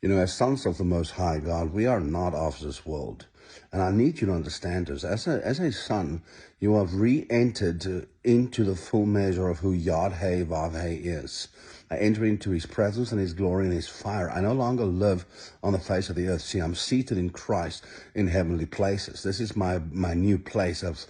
As sons of the Most High God, we are not of this world. And I need you to understand this. As a son, you have re-entered into the full measure of who Yod-Heh Vav-Heh is. I enter into his presence and his glory and his fire. I no longer live on the face of the earth. See, I'm seated in Christ in heavenly places. This is my new place of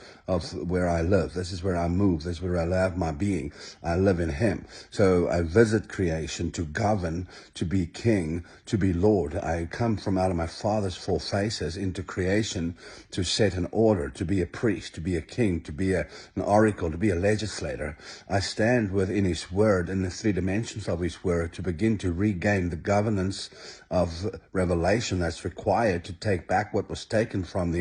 where I live. This is where I move. This is where I have my being. I live in him. So I visit creation to govern, to be king, to be Lord. I come from out of my Father's four faces into creation to set an order, to be a priest, to be a king, to be an oracle, to be a legislator. I stand within his word in the three dimensions of his word to begin to regain the governance of revelation that's required to take back what was taken from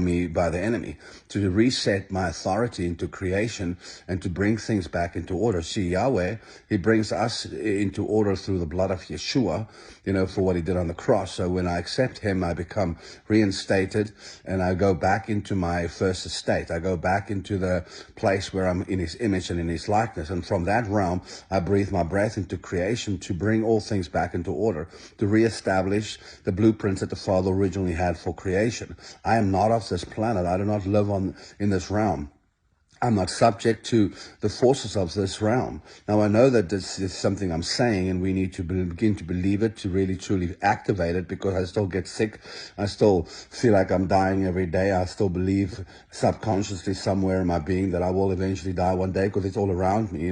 me by the enemy, to reset my authority into creation and to bring things back into order. See, Yahweh, he brings us into order through the blood of Yeshua, for what he did on the cross. So when I accept him, I become reinstated and I go back into my first estate. I go back into the place where I'm in his image and in his likeness. And from that realm, I breathe my breath into creation to bring all things back into order, to reestablish the blueprints that the Father originally had for creation. I am not of this planet. I do not live in this realm. I'm not subject to the forces of this realm. Now, I know that this is something I'm saying, and we need to begin to believe it, to really, truly activate it, because I still get sick. I still feel like I'm dying every day. I still believe subconsciously somewhere in my being that I will eventually die one day, because it's all around me.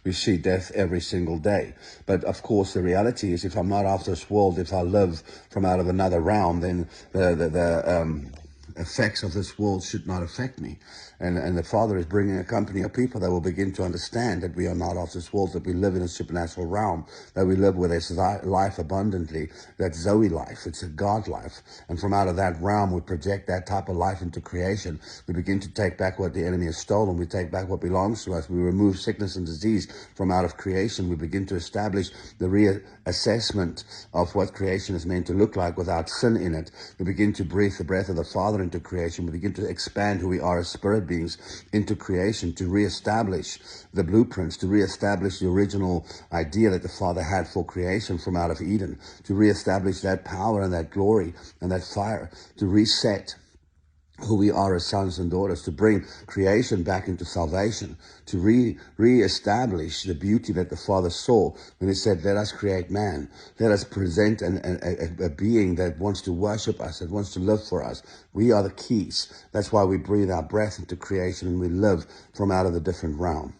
We see death every single day. But, of course, the reality is if I'm not of this world, if I live from out of another realm, then the effects of this world should not affect me. And the Father is bringing a company of people that will begin to understand that we are not of this world, that we live in a supernatural realm, that we live with a life abundantly, that Zoe life, it's a God life. And from out of that realm, we project that type of life into creation. We begin to take back what the enemy has stolen. We take back what belongs to us. We remove sickness and disease from out of creation. We begin to establish the reassessment of what creation is meant to look like without sin in it. We begin to breathe the breath of the Father into creation. We begin to expand who we are as spirit beings into creation, to reestablish the blueprints, to reestablish the original idea that the Father had for creation from out of Eden, to reestablish that power and that glory and that fire, to reset who we are as sons and daughters, to bring creation back into salvation, to re-establish the beauty that the Father saw when he said, let us create man. Let us present a being that wants to worship us, that wants to live for us. We are the keys. That's why we breathe our breath into creation and we live from out of a different realm.